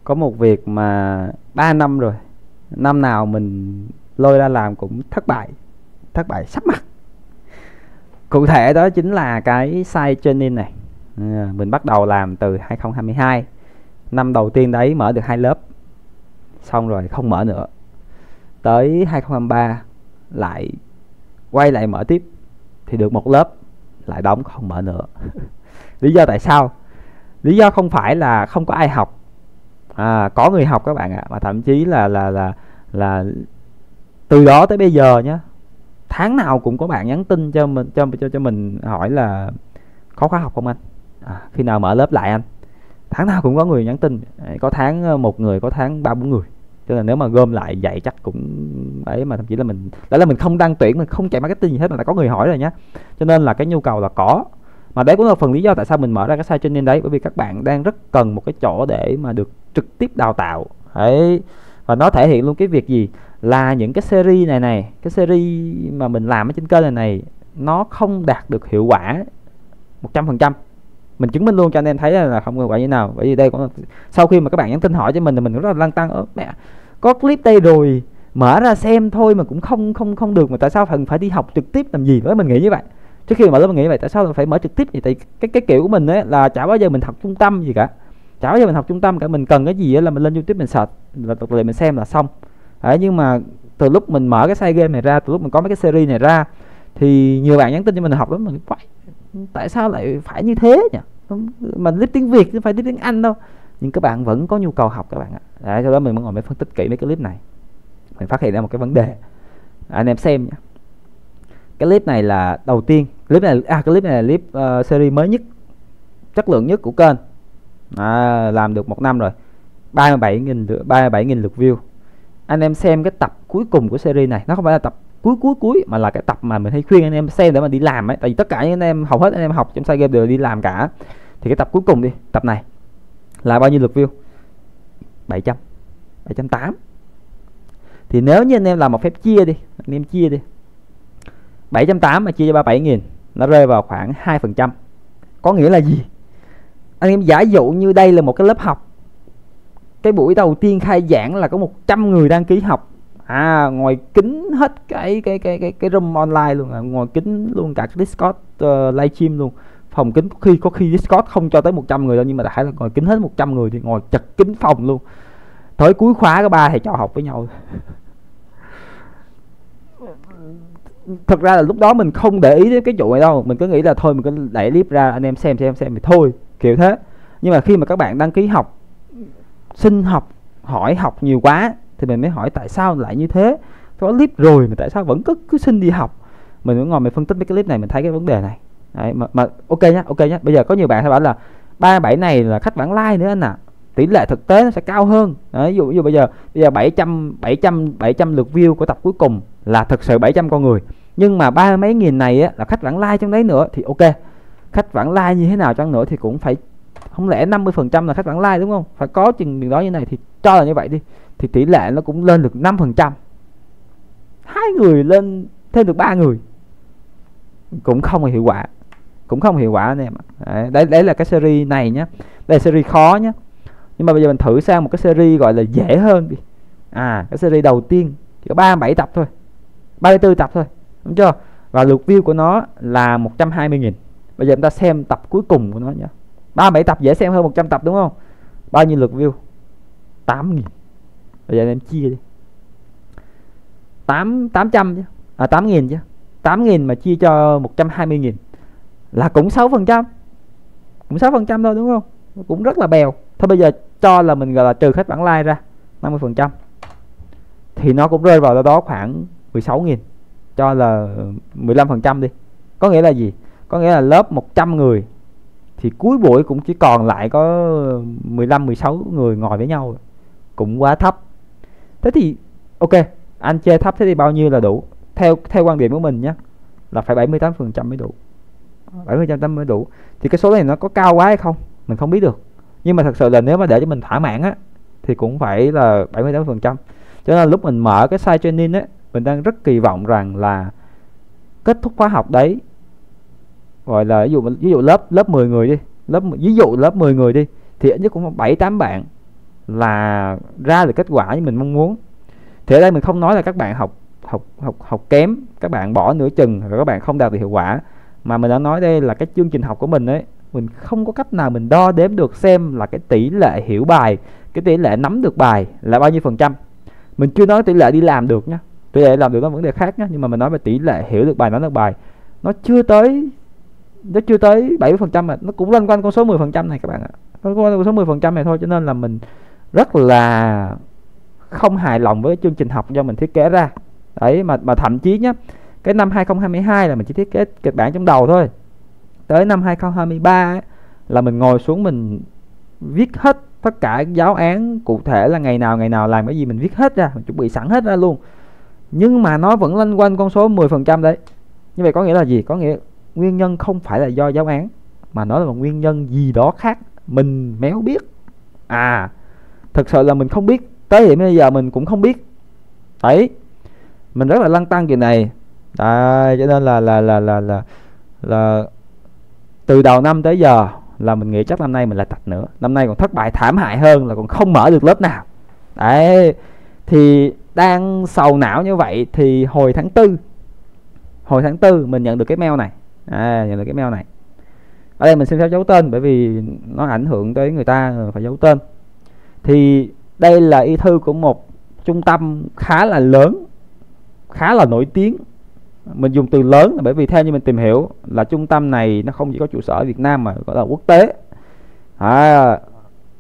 có một việc mà 3 năm rồi, năm nào mình lôi ra làm cũng thất bại sắp mặt. Cụ thể đó chính là cái site training này. Mình bắt đầu làm từ 2022, năm đầu tiên đấy mở được 2 lớp, xong rồi không mở nữa. Tới 2023 lại quay lại mở tiếp, thì được 1 lớp lại đóng không mở nữa. Lý do tại sao? Lý do không phải là không có ai học, có người học các bạn ạ, mà thậm chí là từ đó tới bây giờ nhé, tháng nào cũng có bạn nhắn tin cho mình hỏi là có khóa học không anh, khi nào mở lớp lại anh. Tháng nào cũng có người nhắn tin, có tháng 1 người, có tháng 3-4 người. Cho nên nếu mà gom lại dạy chắc cũng ấy, mà thậm chí là mình đó là mình không đăng tuyển, mình không chạy marketing gì hết mà đã có người hỏi rồi nhá. Cho nên là cái nhu cầu là có. Mà đấy cũng là phần lý do tại sao mình mở ra cái site training đấy, bởi vì các bạn đang rất cần một cái chỗ để mà được trực tiếp đào tạo đấy. Và nó thể hiện luôn cái việc gì là những cái series này, cái series mà mình làm ở trên kênh này nó không đạt được hiệu quả 100%. Mình chứng minh luôn cho anh em thấy là không hiệu quả như thế nào. Bởi vì đây cũng sau khi mà các bạn nhắn tin hỏi cho mình thì mình rất là lăn tăn, mẹ có clip đây rồi mở ra xem thôi mà cũng không được, mà tại sao phải đi học trực tiếp làm gì? Với mình nghĩ như vậy. Trước khi mở lớp mình nghĩ vậy, tại sao là phải mở trực tiếp vậy? Tại cái kiểu của mình ấy là chả bao giờ mình học trung tâm gì cả, chả bao giờ mình học trung tâm cả. Mình cần cái gì là mình lên YouTube mình search là tập luyện mình xem là xong đấy. Nhưng mà từ lúc mình mở cái site game này ra, từ lúc mình có mấy cái series này ra, thì nhiều bạn nhắn tin cho mình học lắm. Mình tại sao lại phải như thế nhỉ? Mà clip tiếng Việt chứ phải clip tiếng Anh đâu. Nhưng các bạn vẫn có nhu cầu học các bạn ạ. Đấy, sau đó mình mới ngồi mới phân tích kỹ mấy cái clip này, mình phát hiện ra một cái vấn đề. Anh em xem nhé. Cái clip này là đầu tiên, cái clip này là clip series mới nhất, chất lượng nhất của kênh. Làm được 1 năm rồi, 37.000 lượt view. Anh em xem cái tập cuối cùng của series này, nó không phải là tập cuối mà là cái tập mà mình hay khuyên anh em xem để mà đi làm ấy. Tại vì tất cả những anh em, hầu hết anh em học trong site game đều đi làm cả. Thì cái tập cuối cùng đi, tập này là bao nhiêu lượt view? 780. Thì nếu như anh em làm một phép chia đi, anh em chia đi 780 mà chia cho 37.000, nó rơi vào khoảng 2%. Có nghĩa là gì? Anh em giả dụ như đây là một cái lớp học, cái buổi đầu tiên khai giảng là có 100 người đăng ký học, ngoài kính hết cái room online luôn, ngoài kính luôn cả cái Discord livestream luôn. Phòng kính có khi Discord không cho tới 100 người đâu, nhưng mà đại là ngồi kính hết 100 người thì ngồi chật kính phòng luôn. Tới cuối khóa có 3 thầy trò học với nhau. Thật ra là lúc đó mình không để ý đến cái vụ này đâu, mình cứ nghĩ là thôi mình cứ đẩy clip ra anh em xem thì thôi, kiểu thế. Nhưng mà khi mà các bạn đăng ký học, xin học, hỏi học nhiều quá thì mình mới hỏi tại sao lại như thế. Có clip rồi mà tại sao vẫn cứ xin đi học. Mình mới ngồi mình phân tích mấy cái clip này, mình thấy cái vấn đề này. Đấy, mà ok nhá. Bây giờ có nhiều bạn sẽ bảo là 37 này là khách vãng like nữa anh ạ. Tỷ lệ thực tế nó sẽ cao hơn. Đấy, ví dụ bây giờ 700 lượt view của tập cuối cùng là thực sự 700 con người. Nhưng mà 30 mấy nghìn này á, là khách vãng like trong đấy nữa thì ok. Khách vãng like như thế nào chăng nữa thì cũng phải, không lẽ 50% là khách vãng like đúng không? Phải có chừng điều đó như này, thì cho là như vậy đi. Thì tỷ lệ nó cũng lên được 5%. 2 người lên thêm được 3 người. Cũng không hiệu quả anh em ạ. Đấy là cái series này nhé. Đây là series khó nhé. Nhưng mà bây giờ mình thử sang một cái series gọi là dễ hơn đi. Cái series đầu tiên chỉ có 37 tập thôi, 34 tập thôi, đúng chưa? Và lượt view của nó là 120.000. Bây giờ chúng ta xem tập cuối cùng của nó nhé. 37 tập dễ xem hơn 100 tập đúng không? Bao nhiêu lượt view? 8.000. Bây giờ em chia đi, 800 chứ, 8.000 chứ. 8.000 mà chia cho 120.000 là cũng 6%. Cũng 6% thôi đúng không? Cũng rất là bèo. Thôi bây giờ cho là mình gọi là trừ khách vãng like ra 50%, thì nó cũng rơi vào đó khoảng 16.000. Cho là 15% đi. Có nghĩa là gì? Có nghĩa là lớp 100 người thì cuối buổi cũng chỉ còn lại có 15-16 người ngồi với nhau. Cũng quá thấp. Thế thì ok, anh chê thấp thế thì bao nhiêu là đủ? Theo quan điểm của mình nhé, là phải 78% mới đủ. 70% mới đủ. Thì cái số này nó có cao quá hay không mình không biết được. Nhưng mà thật sự là nếu mà để cho mình thỏa mãn á, thì cũng phải là 78%. Cho nên lúc mình mở cái site training á, mình đang rất kỳ vọng rằng là kết thúc khóa học đấy, gọi là ví dụ lớp 10 người đi, ví dụ lớp 10 người đi, thì ít nhất cũng 7-8 bạn là ra được kết quả như mình mong muốn. Thì ở đây mình không nói là các bạn học kém, các bạn bỏ nửa chừng rồi các bạn không đạt được hiệu quả, mà mình đã nói đây là cái chương trình học của mình ấy, mình không có cách nào mình đo đếm được xem là cái tỷ lệ hiểu bài, cái tỷ lệ nắm được bài là bao nhiêu phần trăm. Mình chưa nói tỷ lệ đi làm được nhá, tỷ lệ làm được nó vấn đề khác nhá, nhưng mà mình nói về tỷ lệ hiểu được bài, nắm được bài, nó chưa tới 70%, mà nó cũng loanh quanh con số 10% này các bạn ạ. Nó loanh quanh con số 10% này thôi, cho nên là mình rất là không hài lòng với chương trình học do mình thiết kế ra. Đấy, mà thậm chí nhá, cái năm 2022 là mình chỉ thiết kế kịch bản trong đầu thôi. Tới năm 2023 ấy, là mình ngồi xuống mình viết hết tất cả giáo án cụ thể là ngày nào làm cái gì, mình viết hết ra, mình chuẩn bị sẵn hết ra luôn. Nhưng mà nó vẫn loanh quanh con số 10% đấy. Như vậy có nghĩa là gì? Có nghĩa nguyên nhân không phải là do giáo án, mà nó là một nguyên nhân gì đó khác, mình méo biết. Thực sự là mình không biết, tới hiện bây giờ mình cũng không biết. Đấy, mình rất là lăn tăn chuyện này. Đấy, cho nên là từ đầu năm tới giờ là mình nghĩ chắc năm nay mình lại tạch nữa, năm nay còn thất bại thảm hại hơn, là còn không mở được lớp nào. Đấy, thì đang sầu não như vậy thì hồi tháng 4 mình nhận được cái mail này. Nhận được cái mail này. Ở đây mình xin phép giấu tên bởi vì nó ảnh hưởng tới người ta, phải giấu tên. Thì đây là y thư của một trung tâm khá là lớn, khá là nổi tiếng. Mình dùng từ lớn là bởi vì theo như mình tìm hiểu là trung tâm này nó không chỉ có trụ sở ở Việt Nam mà gọi là quốc tế.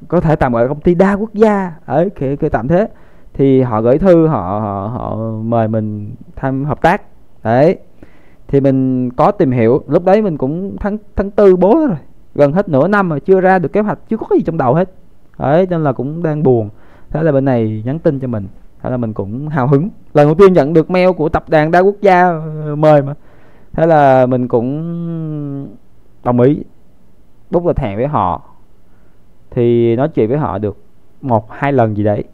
Có thể tạm gọi là công ty đa quốc gia ấy, kiểu tạm thế. Thì họ gửi thư, họ mời mình tham hợp tác. Đấy, thì mình có tìm hiểu. Lúc đấy mình cũng tháng 4 bố rồi, gần hết nửa năm mà chưa ra được kế hoạch, chưa có gì trong đầu hết. Đấy, nên là cũng đang buồn. Thế là bên này nhắn tin cho mình, thế là mình cũng hào hứng, lần đầu tiên nhận được mail của tập đoàn đa quốc gia mời mà. Thế là mình cũng đồng ý book lịch hẹn với họ. Thì nói chuyện với họ được 1-2 lần gì đấy.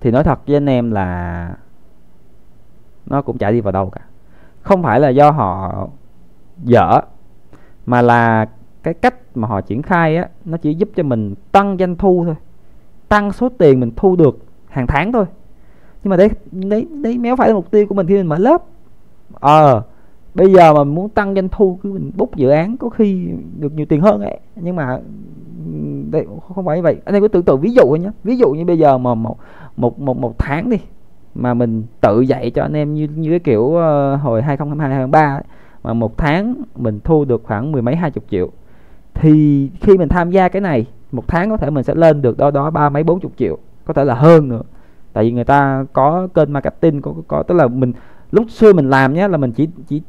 Thì nói thật với anh em là nó cũng chả đi vào đâu cả. Không phải là do họ dở, mà là cái cách mà họ triển khai á, nó chỉ giúp cho mình tăng doanh thu thôi, tăng số tiền mình thu được hàng tháng thôi. Nhưng mà đấy méo phải là mục tiêu của mình khi mình mở lớp. Bây giờ mà muốn tăng doanh thu cứ mình book dự án có khi được nhiều tiền hơn ấy. Nhưng mà đây không phải như vậy. Anh em cứ tưởng tượng ví dụ thôi nhé. Ví dụ như bây giờ mà một tháng đi, mà mình tự dạy cho anh em như cái kiểu hồi 2022 2023 ấy, mà một tháng mình thu được khoảng 10 mấy 20 triệu, thì khi mình tham gia cái này, một tháng có thể mình sẽ lên được đó 30 mấy 40 triệu, có thể là hơn nữa. Tại vì người ta có kênh marketing, có tức là mình lúc xưa mình làm nhé, là mình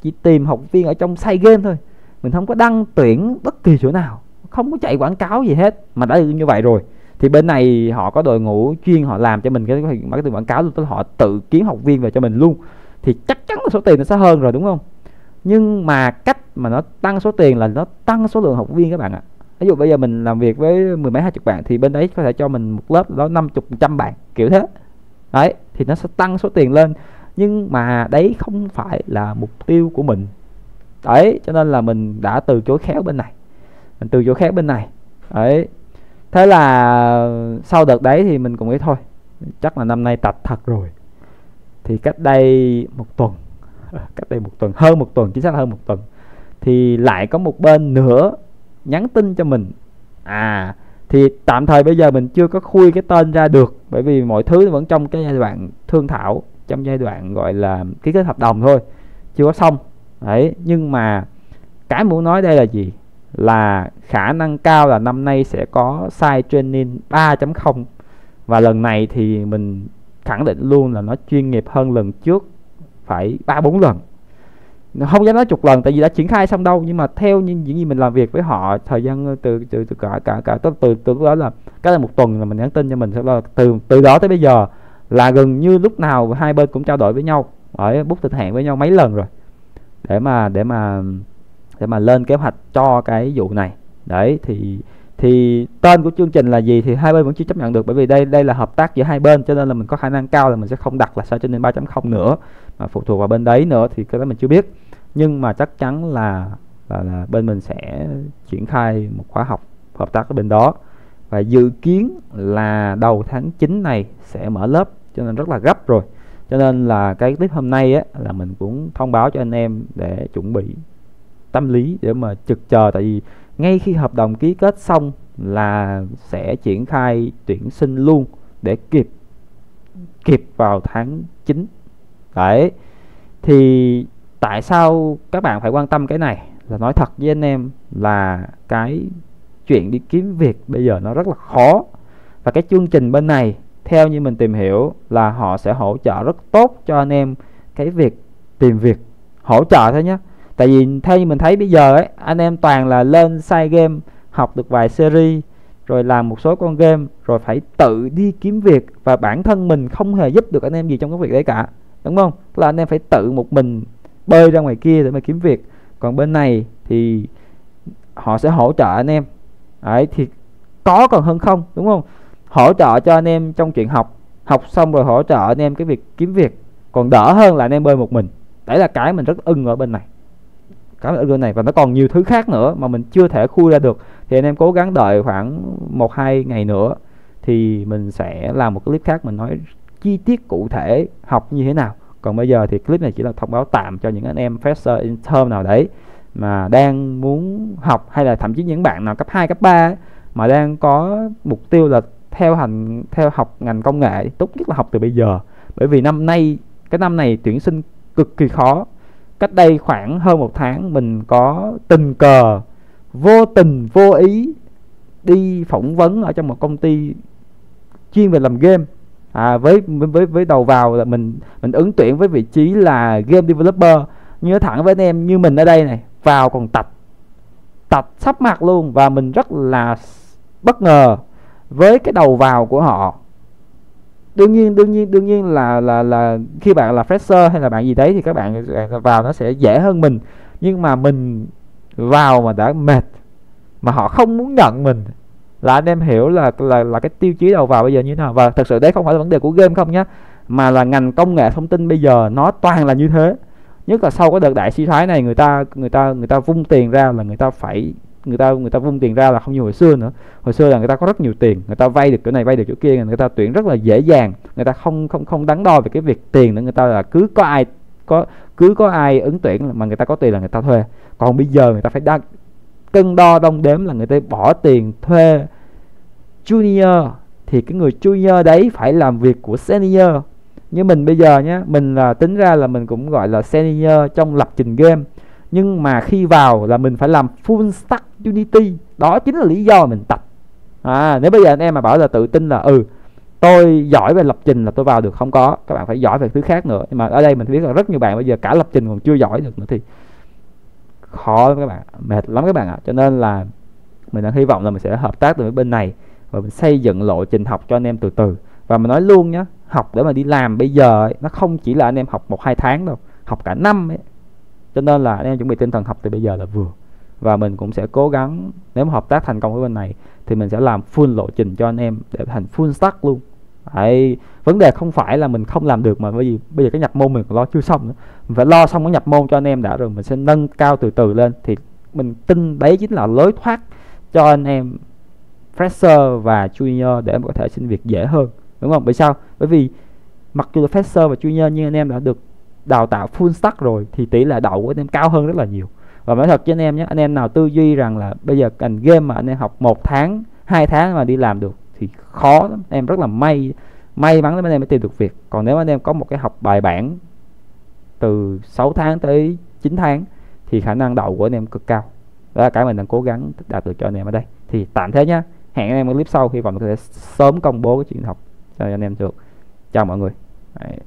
chỉ tìm học viên ở trong site game thôi, mình không có đăng tuyển bất kỳ chỗ nào, không có chạy quảng cáo gì hết, mà đã như vậy rồi. Thì bên này họ có đội ngũ chuyên họ làm cho mình cái marketing quảng cáo luôn, tức là họ tự kiếm học viên về cho mình luôn, thì chắc chắn là số tiền nó sẽ hơn rồi, đúng không? Nhưng mà cách mà nó tăng số tiền là nó tăng số lượng học viên các bạn ạ. Ví dụ bây giờ mình làm việc với 10 mấy 20 bạn, thì bên đấy có thể cho mình một lớp đó 50 100 bạn, kiểu thế. Đấy, thì nó sẽ tăng số tiền lên. Nhưng mà đấy không phải là mục tiêu của mình. Đấy, cho nên là mình đã từ chối khéo bên này. Đấy. Thế là sau đợt đấy thì mình cũng nghĩ thôi, chắc là năm nay tạch thật rồi. Thì cách đây một tuần, hơn một tuần, chính xác là hơn một tuần, thì lại có một bên nữa nhắn tin cho mình. Thì tạm thời bây giờ mình chưa có khui cái tên ra được, bởi vì mọi thứ vẫn trong cái giai đoạn thương thảo, trong giai đoạn gọi là ký kết hợp đồng thôi, chưa có xong. Đấy, nhưng mà cái muốn nói đây là gì? Là khả năng cao là năm nay sẽ có site training 3.0. Và lần này thì mình khẳng định luôn là nó chuyên nghiệp hơn lần trước phải 3-4 lần. Không dám nói chục lần tại vì đã triển khai xong đâu, nhưng mà theo những gì mình làm việc với họ thời gian từ lúc đó là cái là một tuần là mình nhắn tin cho mình, là từ đó tới bây giờ là gần như lúc nào hai bên cũng trao đổi với nhau, ở book lịch hẹn với nhau mấy lần rồi để mà lên kế hoạch cho cái vụ này. Đấy, thì tên của chương trình là gì thì hai bên vẫn chưa chấp nhận được, bởi vì đây là hợp tác giữa hai bên, cho nên là mình có khả năng cao là mình sẽ không đặt là sao cho nên 3.0 nữa, mà phụ thuộc vào bên đấy nữa thì cái đó mình chưa biết. Nhưng mà chắc chắn là bên mình sẽ triển khai một khóa học hợp tác ở bên đó. và dự kiến là đầu tháng 9 này sẽ mở lớp, cho nên rất là gấp rồi. Cho nên là cái clip hôm nay á, là mình cũng thông báo cho anh em để chuẩn bị tâm lý để mà trực chờ, tại vì ngay khi hợp đồng ký kết xong là sẽ triển khai tuyển sinh luôn để kịp vào tháng 9. Đấy, thì tại sao các bạn phải quan tâm cái này, là nói thật với anh em là cái chuyện đi kiếm việc bây giờ nó rất là khó. Và cái chương trình bên này theo như mình tìm hiểu là họ sẽ hỗ trợ rất tốt cho anh em cái việc tìm việc, hỗ trợ thôi nhé. Tại vì theo như mình thấy bây giờ ấy, anh em toàn là lên site game, học được vài series, rồi làm một số con game, rồi phải tự đi kiếm việc, và bản thân mình không hề giúp được anh em gì trong cái việc đấy cả, đúng không? Tức là anh em phải tự một mình bơi ra ngoài kia để mà kiếm việc. Còn bên này thì họ sẽ hỗ trợ anh em. Đấy, thì có còn hơn không, đúng không? Hỗ trợ cho anh em trong chuyện học xong rồi hỗ trợ anh em cái việc kiếm việc, còn đỡ hơn là anh em bơi một mình. Đấy là cái mình rất ưng ở bên này, cái ở bên này. Và nó còn nhiều thứ khác nữa mà mình chưa thể khui ra được, thì anh em cố gắng đợi khoảng 1-2 ngày nữa thì mình sẽ làm một clip khác mình nói chi tiết cụ thể học như thế nào. Còn bây giờ thì clip này chỉ là thông báo tạm cho những anh em fresher intern nào đấy mà đang muốn học, hay là thậm chí những bạn nào cấp 2, cấp 3 ấy, mà đang có mục tiêu là theo học ngành công nghệ, tốt nhất là học từ bây giờ. Bởi vì cái năm này tuyển sinh cực kỳ khó. Cách đây khoảng hơn 1 tháng mình có tình cờ, vô tình vô ý đi phỏng vấn ở trong một công ty chuyên về làm game, với đầu vào là mình ứng tuyển với vị trí là game developer. Nhớ thẳng với anh em, như mình ở đây này, vào còn tạch sắp mặt luôn. Và mình rất là bất ngờ với cái đầu vào của họ. Đương nhiên là khi bạn là fresher hay là bạn gì đấy thì các bạn vào nó sẽ dễ hơn mình. Nhưng mà mình vào mà đã mệt, mà họ không muốn nhận mình, là anh em hiểu là cái tiêu chí đầu vào bây giờ như thế nào. Và thật sự đấy không phải là vấn đề của game không nhé, mà là ngành công nghệ thông tin bây giờ nó toàn là như thế. Nhất là sau cái đợt đại suy thoái này, người ta vung tiền ra là người ta vung tiền ra là không như hồi xưa nữa. Hồi xưa là người ta có rất nhiều tiền, người ta vay được chỗ này vay được chỗ kia, người ta tuyển rất là dễ dàng, người ta không đắn đo về cái việc tiền nữa. Người ta là cứ có ai ứng tuyển mà người ta có tiền là người ta thuê. Còn bây giờ người ta phải cân đo đong đếm, là người ta bỏ tiền thuê junior, thì cái người junior đấy phải làm việc của senior. Như mình bây giờ nhé, mình là tính ra là mình cũng gọi là senior trong lập trình game, nhưng mà khi vào là mình phải làm full stack Unity. Đó chính là lý do mình tập. Nếu bây giờ anh em mà bảo là tự tin là tôi giỏi về lập trình là tôi vào được, không có. Các bạn phải giỏi về thứ khác nữa. Nhưng mà ở đây mình biết là rất nhiều bạn bây giờ cả lập trình còn chưa giỏi được nữa thì khó lắm các bạn, mệt lắm các bạn ạ. Cho nên là mình đang hy vọng là mình sẽ hợp tác với bên này và mình xây dựng lộ trình học cho anh em từ từ. Và mình nói luôn nhé, học để mà đi làm bây giờ ấy, nó không chỉ là anh em học 1-2 tháng đâu, học cả năm ấy. Cho nên là anh em chuẩn bị tinh thần học từ bây giờ là vừa. Và mình cũng sẽ cố gắng, nếu mà hợp tác thành công với bên này thì mình sẽ làm full lộ trình cho anh em để thành full stack luôn. Đấy, vấn đề không phải là mình không làm được, mà bởi vì bây giờ cái nhập môn mình còn lo chưa xong nữa. Mình phải lo xong cái nhập môn cho anh em đã, rồi mình sẽ nâng cao từ từ lên. Thì mình tin đấy chính là lối thoát cho anh em fresher và junior để mà có thể xin việc dễ hơn, đúng không? Bởi sao? Bởi vì mặc dù là fresher và junior nhưng anh em đã được đào tạo full stack rồi thì tỷ lệ đậu của anh em cao hơn rất là nhiều. Và nói thật với anh em nhé, anh em nào tư duy rằng là bây giờ ngành game mà anh em học 1 tháng 2 tháng mà đi làm được thì khó lắm. Em rất là may mắn để anh em mới tìm được việc. Còn nếu anh em có một cái học bài bản từ 6 tháng tới 9 tháng thì khả năng đậu của anh em cực cao. Đó là cái mình đang cố gắng đạt được cho anh em ở đây. Thì tạm thế nhé, hẹn anh em ở clip sau, hy vọng có thể sớm công bố cái chuyện học cho anh em được. Chào mọi người. Đấy.